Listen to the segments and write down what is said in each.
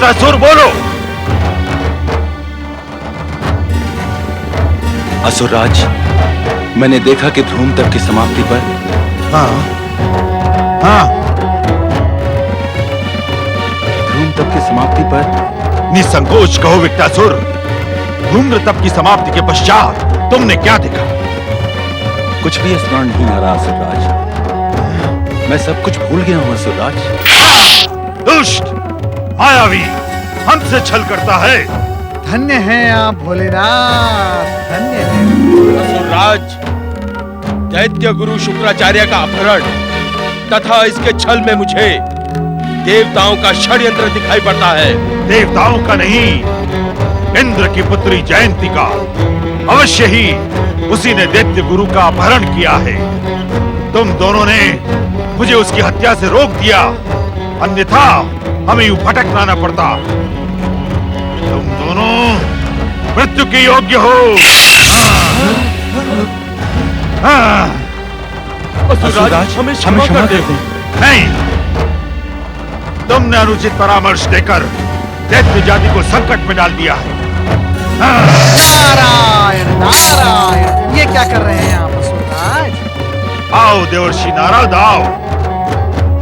वृत्रासुर बोलो। असुरराज, मैंने देखा कि ध्रुम तप की समाप्ति पर ध्रुम तप की समाप्ति पर निसंकोच कहो वृत्रासुर, धूम्र तप की समाप्ति के पश्चात तुमने क्या देखा? कुछ भी स्मरण नहीं आ रहा असुरराज। मैं सब कुछ भूल गया हूं असुरराज। दुष्ट मायावी, हमसे छल करता है। धन्य है आप भोलेनाथ, धन्य है। असुरराज, दैत्य गुरु शुक्राचार्य का अपहरण तथा इसके छल में मुझे देवताओं का षड्यंत्र दिखाई पड़ता है। देवताओं का नहीं, इंद्र की पुत्री जयंती का। अवश्य ही उसी ने दैत्य गुरु का अपहरण किया है। तुम दोनों ने मुझे उसकी हत्या से रोक दिया, अन्यथा हमें यूं भटकना न पड़ता। तुम दोनों मृत्यु के योग्य हो। असुरराज, हमें क्षमा कर दो। नहीं, तुमने अनुचित परामर्श देकर दैत्य जाति को संकट में डाल दिया है। नारायण नारायण, ये क्या कर रहे हैं आप असुरराज? आओ देवर्षि नारद, आओ।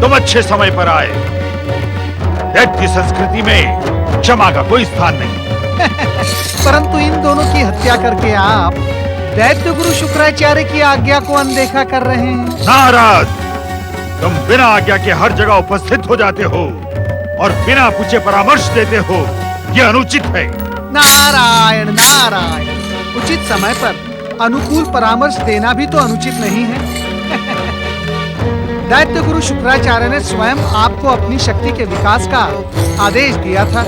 तुम अच्छे समय पर आए। दैत्य संस्कृति में क्षमा का कोई स्थान नहीं। परंतु इन दोनों की हत्या करके आप दैत्य गुरु शुक्राचार्य की आज्ञा को अनदेखा कर रहे हैं। नारद, तुम बिना आज्ञा के हर जगह उपस्थित हो जाते हो और बिना पूछे परामर्श देते हो। यह अनुचित है। नारायण नारायण, उचित समय पर अनुकूल परामर्श देना भी तो अनुचित नहीं है। दैत्य गुरु शुक्राचार्य ने स्वयं आपको अपनी शक्ति के विकास का आदेश दिया था।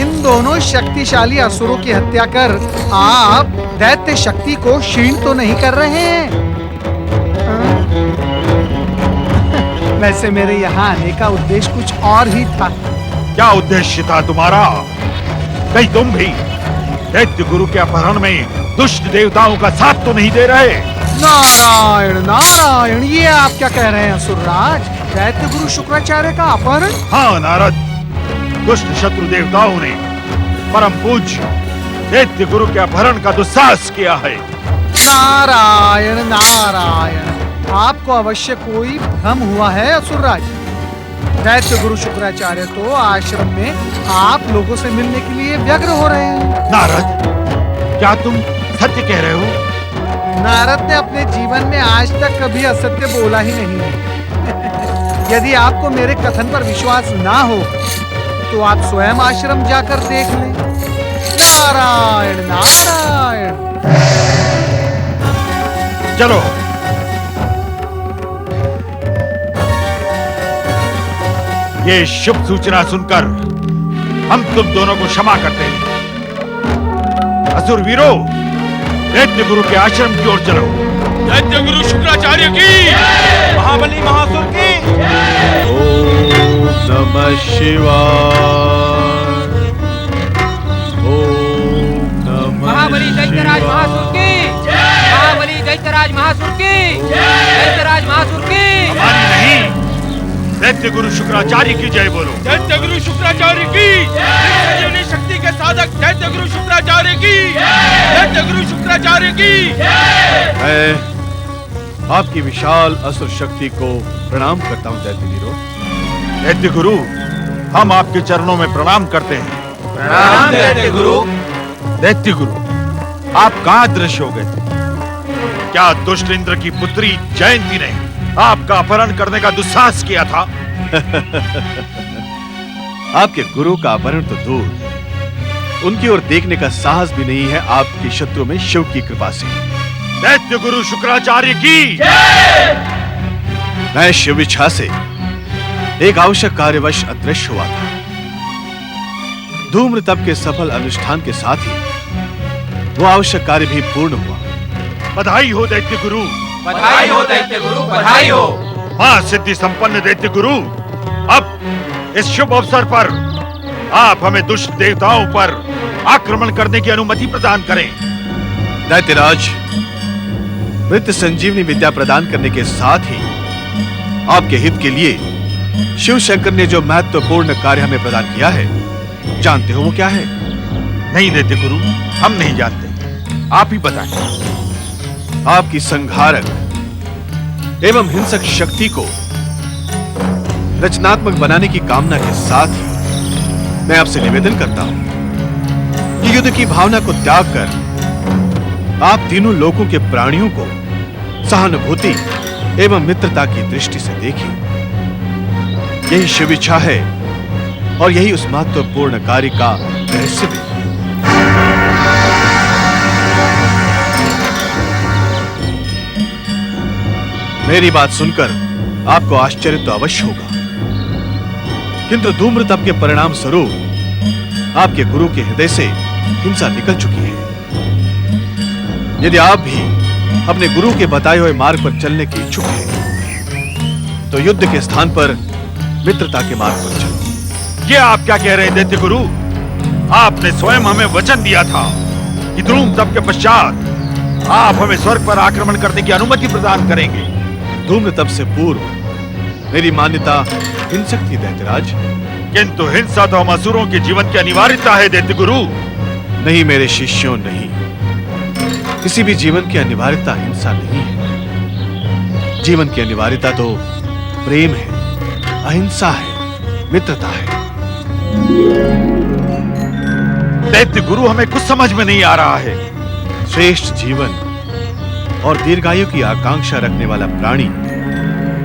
इन दोनों शक्तिशाली असुरों की हत्या कर आप दैत्य शक्ति को क्षीण तो नहीं कर रहे हैं? वैसे मेरे यहाँ आने का उद्देश्य कुछ और ही था। क्या उद्देश्य था तुम्हारा? कहीं तुम भी दैत्य गुरु के अपहरण में दुष्ट देवताओं का साथ तो नहीं दे रहे? नारायण नारायण, ये आप क्या कह रहे हैं असुरराज? दैत्य गुरु शुक्राचार्य का अपहरण? हाँ नारद, दुष्ट शत्रु देवताओं ने परम पूज्य दैत्य गुरु के अपहरण का दुस्साहस किया है। नारायण नारायण, आपको अवश्य कोई भ्रम हुआ है असुरराज। दैत्य गुरु शुक्राचार्य तो आश्रम में आप लोगों से मिलने के लिए व्यग्र हो रहे हैं। नारद, क्या तुम सत्य कह रहे हो? नारद ने अपने जीवन में आज तक कभी असत्य बोला ही नहीं है। यदि आपको मेरे कथन पर विश्वास ना हो तो आप स्वयं आश्रम जाकर देख लें। नारायण नारायण, चलो। ये शुभ सूचना सुनकर हम तुम दोनों को क्षमा करते हैं। असुर वीरो, दैत्य गुरु के आश्रम की ओर चलो। दैत्य गुरु शुक्राचार्य की, महाबली महासुर की। ओम नमः शिवाय। ओम नमः महाबली दैत्यराज महासुर की, महाबली दैत्यराज महासुर की, दैत्यराज महासुर की। हमारी नहीं, दैत्य गुरु शुक्राचार्य की जय बोलो। दैत्य गुरु शुक्राचार्य की, संजीवनी शक्ति के साधक दैत्य गुरु शुक्राचार्य की, दैत्य गुरु शुक्राचार्य की। मैं आपकी विशाल असुर शक्ति को प्रणाम करता हूँ दैत्य वीरों। दैत्य गुरु, हम आपके चरणों में प्रणाम करते हैं। प्रणाम दैत्य गुरु। दैत्य गुरु, आप कहाँ दृश्य हो गए थे? क्या दुष्ट इंद्र की पुत्री जयंती ने आपका अपहरण करने का दुस्साहस किया था? आपके गुरु का अपहरण तो दूर, उनकी ओर देखने का साहस भी नहीं है आपके शत्रु में शिव की कृपा से। दैत्य गुरु शुक्राचार्य की। मैं शिव इच्छा से एक आवश्यक कार्यवश अदृश्य हुआ था। धूम्र तप के सफल अनुष्ठान के साथ ही वो आवश्यक कार्य भी पूर्ण हुआ। बधाई हो दैत्य गुरु। बधाई हो दैत्य गुरु, बधाई हो। हाँ सिद्धि संपन्न दैत्य गुरु, अब इस शुभ अवसर पर आप हमें दुष्ट देवताओं पर आक्रमण करने की अनुमति प्रदान करें। दैत्यराज, मृत संजीवनी विद्या प्रदान करने के साथ ही आपके हित के लिए शिव शंकर ने जो महत्वपूर्ण कार्य हमें प्रदान किया है, जानते हो वो क्या है? नहीं दैत्य गुरु, हम नहीं जानते, आप ही बताएं। आपकी संहारक एवं हिंसक शक्ति को रचनात्मक बनाने की कामना के साथ ही मैं आपसे निवेदन करता हूं कि युद्ध की भावना को त्याग कर आप तीनों लोगों के प्राणियों को सहानुभूति एवं मित्रता की दृष्टि से देखिए। यही शिव इच्छा है और यही उस महत्वपूर्ण कार्य का रहस्य भी। मेरी बात सुनकर आपको आश्चर्य तो अवश्य होगा, किंतु धूम्र तप के परिणाम स्वरूप आपके गुरु के हृदय से हिंसा निकल चुकी है। यदि आप भी अपने गुरु के बताए हुए मार्ग पर चलने के इच्छुक हैं, तो युद्ध के स्थान पर मित्रता के मार्ग पर चलो। ये आप क्या कह रहे हैं दैत्य गुरु? आपने स्वयं हमें वचन दिया था कि धूम तप के पश्चात आप हमें स्वर्ग पर आक्रमण करने की अनुमति प्रदान करेंगे। धूम्र तप से पूर्व मेरी मान्यता हिंसक थी दैत्यराज, किंतु हिंसा तो हम असुरों के जीवन की अनिवार्यता है दैत्य गुरु। नहीं मेरे शिष्यों, नहीं, किसी भी जीवन की अनिवार्यता हिंसा नहीं है। जीवन की अनिवार्यता तो प्रेम है, अहिंसा है, मित्रता है। दैत्य गुरु, हमें कुछ समझ में नहीं आ रहा है। श्रेष्ठ जीवन और दीर्घायु की आकांक्षा रखने वाला प्राणी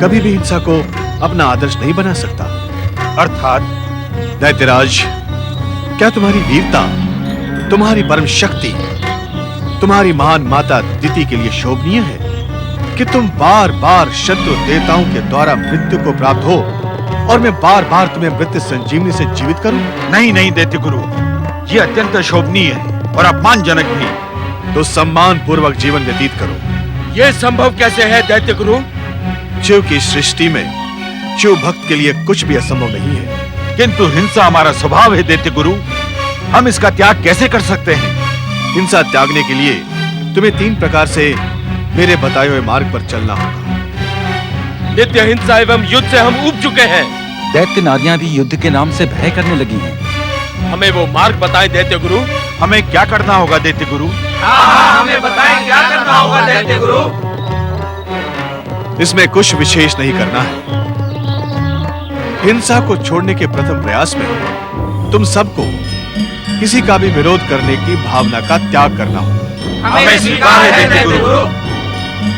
कभी भी हिंसा को अपना आदर्श नहीं बना सकता। अर्थात? दैत्यराज, क्या तुम्हारी वीरता, तुम्हारी परम शक्ति, तुम्हारी महान माता दिति के लिए शोभनीय है कि तुम बार बार शत्रु देवताओं के द्वारा मृत्यु को प्राप्त हो और मैं बार बार तुम्हें मृत्यु संजीवनी से जीवित करूं? नहीं नहीं दैत्य गुरु, ये अत्यंत शोभनीय है और अपमानजनक भी। तो सम्मान पूर्वक जीवन व्यतीत करो। ये संभव कैसे है दैत्य गुरु? शिव की सृष्टि में शिव भक्त के लिए कुछ भी असंभव नहीं है। किंतु हिंसा हमारा स्वभाव है दैत्य गुरु, हम इसका त्याग कैसे कर सकते हैं? हिंसा त्यागने के लिए तुम्हें 3 प्रकार से मेरे बताए हुए मार्ग पर चलना होगा। नित्य हिंसा एवं युद्ध से हम ऊब चुके हैं। दैत्य नारियां भी युद्ध के नाम से भय करने लगी हैं। हमें वो मार्ग बताएं दैत्य गुरु। हमें क्या करना होगा दैत्य गुरु? हमें बताएं क्या करना होगा दैत्य गुरु। इसमें कुछ विशेष नहीं करना है। हिंसा को छोड़ने के प्रथम प्रयास में तुम सबको किसी का भी विरोध करने की भावना का त्याग करना होगा। हमें स्वीकार है दैत्य गुरु।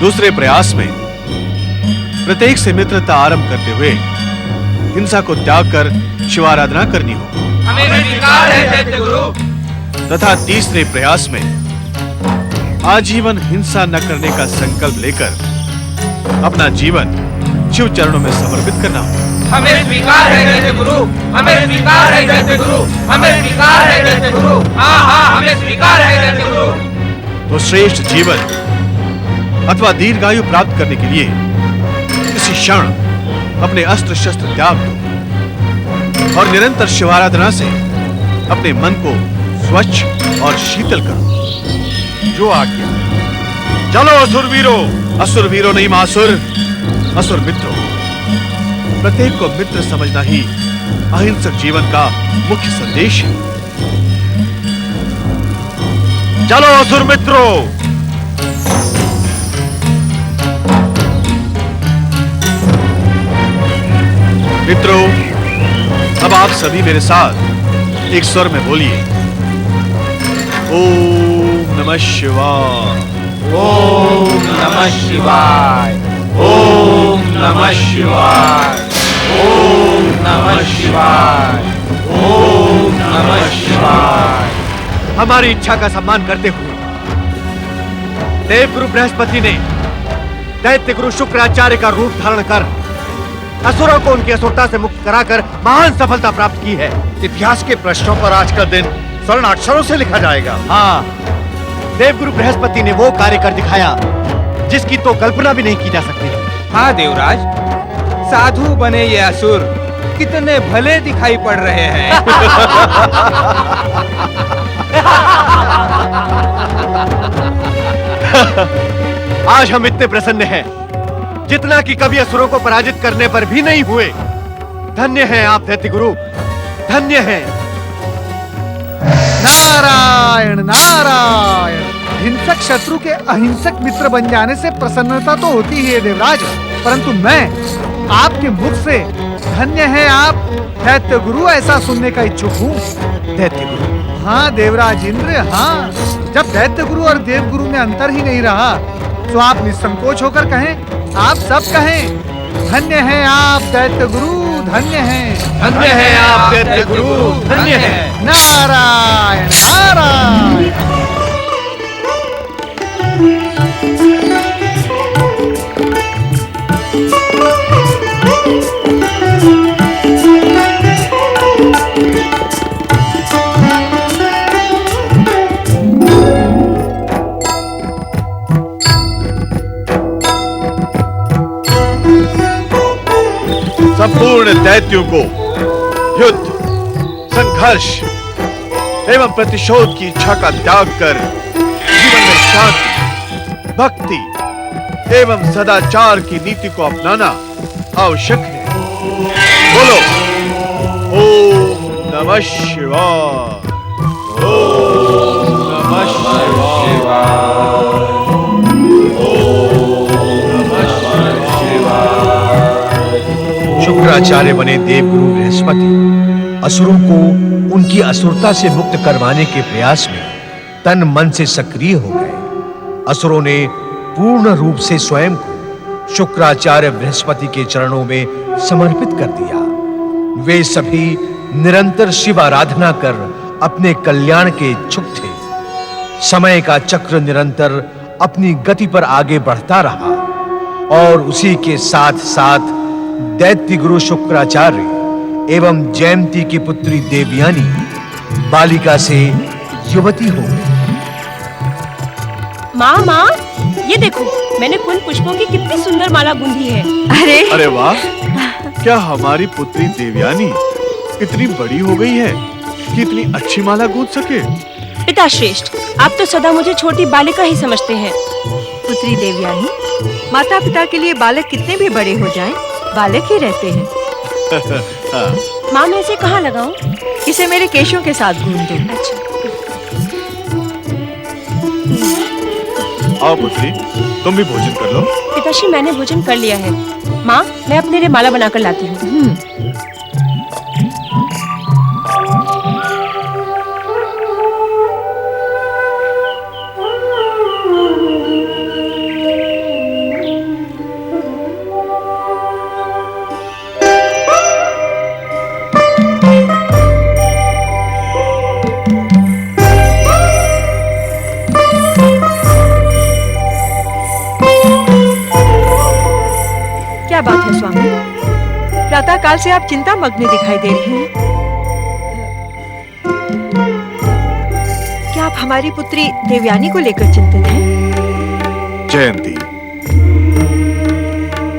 दूसरे प्रयास में प्रत्येक से मित्रता आरंभ करते हुए हिंसा को त्याग कर शिवाराधना करनी होगी। हमें स्वीकार है दैत्य गुरु। तथा तीसरे प्रयास में आजीवन हिंसा न करने का संकल्प लेकर अपना जीवन शिव चरणों में समर्पित करना होगा। हमें स्वीकार है दैत्य गुरु। हमें स्वीकार है दैत्य गुरु। हमें स्वीकार है दैत्य गुरु। हाँ, हमें स्वीकार है दैत्य गुरु। तो श्रेष्ठ जीवन अथवा दीर्घायु प्राप्त करने के लिए इसी क्षण अपने अस्त्र शस्त्र त्याग दो और निरंतर शिवाराधना से अपने मन को स्वच्छ और शीतल करो। जो आज्ञा। चलो असुर वीरो। असुर वीरो नहीं महासुर, असुर मित्रों। प्रत्येक को मित्र समझना ही अहिंसक जीवन का मुख्य संदेश है। चलो असुर मित्रों। मित्रों, अब आप सभी मेरे साथ एक स्वर में बोलिए, ओम नमः शिवाय। ओम नमः शिवाय। ओम नमः शिवाय। ओम नमः शिवाय। ओम नमः शिवाय। हमारी इच्छा का सम्मान करते हुए देवगुरु बृहस्पति ने दैत्य गुरु शुक्राचार्य का रूप धारण कर असुरों को उनकी असुरता से मुक्त कराकर महान सफलता प्राप्त की है। इतिहास के पृष्ठों पर आज का दिन स्वर्ण अक्षरों से लिखा जाएगा। हाँ, देवगुरु बृहस्पति ने वो कार्य कर दिखाया जिसकी तो कल्पना भी नहीं की जा सकती। हाँ देवराज, साधु बने ये असुर कितने भले दिखाई पड़ रहे हैं। आज हम इतने प्रसन्न हैं जितना कि कभी असुरों को पराजित करने पर भी नहीं हुए। धन्य हैं आप दैत्य गुरु, धन्य हैं। नारायण नारायण। हिंसक शत्रु के अहिंसक मित्र बन जाने से प्रसन्नता तो होती ही है देवराज, परंतु मैं आपके मुख से धन्य है आप दैत्य गुरु ऐसा सुनने का इच्छुक हूँ। दैत्य गुरु? हाँ देवराज इंद्र, हाँ। जब दैत्य गुरु और देव गुरु में अंतर ही नहीं रहा तो आप निसंकोच होकर कहें, आप सब कहें, धन्य है आप दैत्य गुरु, धन्य है। धन्य है आप दैत्य गुरु, धन्य है। नारायण नारायण। संपूर्ण दैत्यों को युद्ध, संघर्ष एवं प्रतिशोध की इच्छा का त्याग कर जीवन में शांति, भक्ति एवं सदाचार की नीति को अपनाना आवश्यक है। बोलो ओम नमः शिवाय, ओम नमः शिवाय, शुक्राचार्य बने देवगुरु बृहस्पति असुरों को उनकी असुरता से मुक्त करवाने के प्रयास में तन मन से सक्रिय हो गए। असुरों ने पूर्ण रूप से स्वयं को शुक्राचार्य बृहस्पति के चरणों में समर्पित कर दिया। वे सभी निरंतर शिव आराधना कर अपने कल्याण के इच्छुक थे। समय का चक्र निरंतर अपनी गति पर आगे बढ़ता रहा और उसी के साथ साथ दैत्य गुरु शुक्राचार्य एवं जयंती की पुत्री देवयानी बालिका से युवती हो गई। माँ, ये देखो, मैंने फूल पुष्पों की कितनी सुंदर माला गूंथी है। अरे वाह, क्या हमारी पुत्री देवयानी इतनी बड़ी हो गई है कि इतनी अच्छी माला गूंथ सके? पिता श्रेष्ठ, आप तो सदा मुझे छोटी बालिका ही समझते हैं। पुत्री देवयानी, माता पिता के लिए बालक कितने भी बड़े हो जाएं, बालक ही रहते हैं। माँ, मैं इसे कहाँ लगाऊं? इसे मेरे केशों के साथ गूंथ दो। अच्छा। आओ पुत्री, तुम भी भोजन कर लो। पिताश्री, मैंने भोजन कर लिया है। माँ, मैं अपने लिए माला बनाकर लाती हूँ। क्या बात है स्वामी? प्रातः काल से आप चिंता मग्न दिखाई दे रही हैं। क्या आप हमारी पुत्री देवयानी को लेकर चिंतित हैं? जयंती,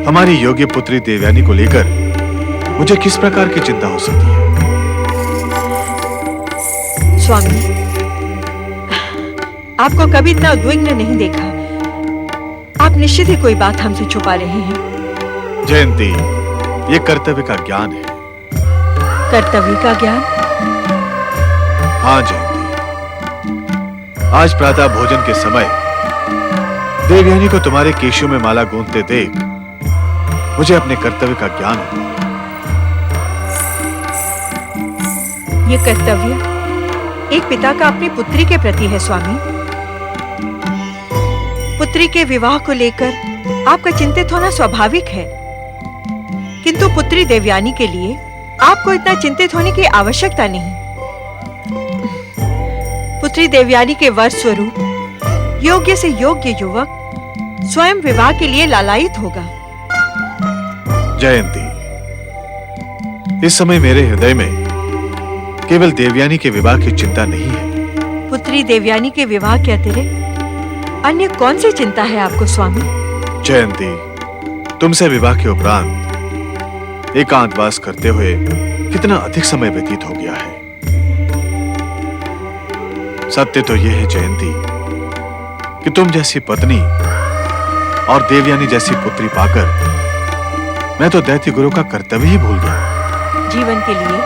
हमारी योग्य पुत्री देवयानी को लेकर मुझे किस प्रकार की चिंता हो सकती है? स्वामी, आपको कभी इतना उद्विग्न नहीं देखा। आप निश्चित ही कोई बात हमसे छुपा रहे हैं। जयंती, ये कर्तव्य का ज्ञान है। कर्तव्य का ज्ञान? हाँ जयंती, आज प्रातः भोजन के समय देवयानी को तुम्हारे केशों में माला गूंथते देख मुझे अपने कर्तव्य का ज्ञान हुआ। ये कर्तव्य एक पिता का अपनी पुत्री के प्रति है स्वामी। पुत्री के विवाह को लेकर आपका चिंतित होना स्वाभाविक है, किंतु पुत्री देवयानी के लिए आपको इतना चिंतित होने की आवश्यकता नहीं। पुत्री देवयानी के वर स्वरूप योग्य से योग्य युवक स्वयं विवाह के लिए लालायित होगा। जयंती, इस समय मेरे हृदय में केवल देवयानी के विवाह की चिंता नहीं है। पुत्री देवयानी के विवाह के अतिरिक्त अन्य कौन सी चिंता है आपको स्वामी? जयंती, तुमसे विवाह के उपरांत एकांतवास करते हुए कितना अधिक समय व्यतीत हो गया है। सत्य तो यह है जयंती कि तुम जैसी पत्नी और देवयानी जैसी पुत्री पाकर मैं तो दैत्य गुरु का कर्तव्य ही भूल गया। जीवन के लिए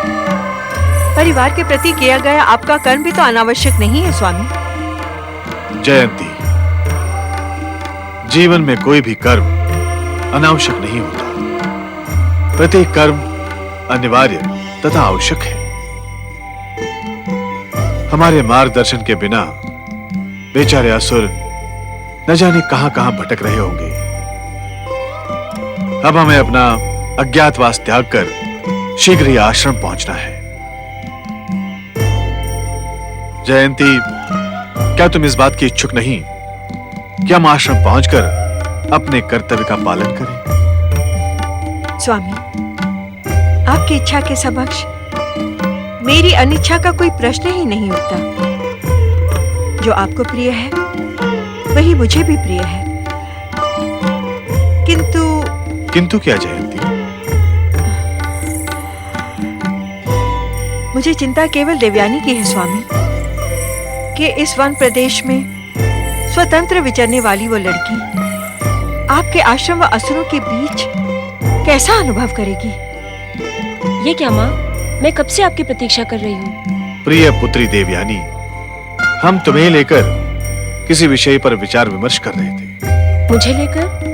परिवार के प्रति किया गया आपका कर्म भी तो अनावश्यक नहीं है स्वामी। जयंती, जीवन में कोई भी कर्म अनावश्यक नहीं होता। प्रत्येक कर्म अनिवार्य तथा आवश्यक है। हमारे मार्गदर्शन के बिना बेचारे असुर न जाने कहां कहां भटक रहे होंगे। अब हमें अपना अज्ञातवास त्याग कर शीघ्र ही आश्रम पहुंचना है। जयंती, क्या तुम इस बात की इच्छुक नहीं कि हम आश्रम पहुंचकर अपने कर्तव्य का पालन करें? स्वामी, आपकी इच्छा के समक्ष मेरी अनिच्छा का कोई प्रश्न ही नहीं उठता। जो आपको प्रिय है वही मुझे भी प्रिय है। किंतु क्या जयंती? मुझे चिंता केवल देवयानी की है स्वामी, कि इस वन प्रदेश में स्वतंत्र विचरने वाली वो लड़की आपके आश्रम व असुरों के बीच कैसा अनुभव करेगी। ये क्या माँ, मैं कब से आपकी प्रतीक्षा कर रही हूँ। प्रिय पुत्री देवयानी, हम तुम्हें लेकर किसी विषय पर विचार विमर्श कर रहे थे। मुझे लेकर?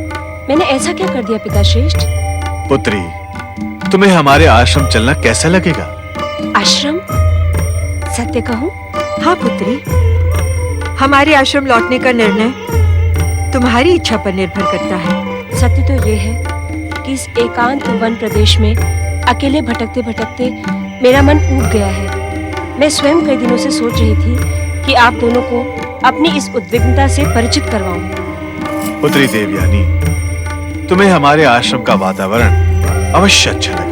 मैंने ऐसा क्या कर दिया पिता श्रेष्ठ? पुत्री, तुम्हें हमारे आश्रम चलना कैसा लगेगा? आश्रम? सत्य कहूँ? हाँ पुत्री, हमारे आश्रम लौटने का निर्णय तुम्हारी इच्छा पर निर्भर करता है। सत्य तो ये है कि इस एकांत वन प्रदेश में अकेले भटकते भटकते मेरा मन ऊब गया है। मैं स्वयं कई दिनों से सोच रही थी कि आप दोनों को अपनी इस उद्विग्नता से परिचित करवाऊं। पुत्री देवयानी, तुम्हें हमारे आश्रम का वातावरण अवश्य अच्छा लगेगा।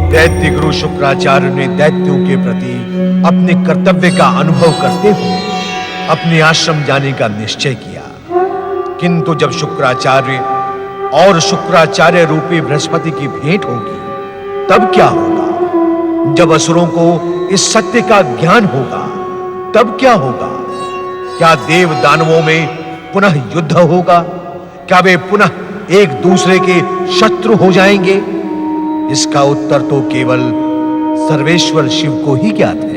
दैत्य गुरु शुक्राचार्य ने दैत्यों के प्रति अपने कर्तव्य का अनुभव करते हुए अपने आश्रम जाने का निश्चय किया। किंतु जब शुक्राचार्य और शुक्राचार्य रूपी बृहस्पति की भेंट होगी, तब क्या होगा? जब असुरों को इस सत्य का ज्ञान होगा, तब क्या होगा? क्या देव दानवों में पुनः युद्ध होगा? क्या वे पुनः एक दूसरे के शत्रु हो जाएंगे? इसका उत्तर तो केवल सर्वेश्वर शिव को ही ज्ञात है।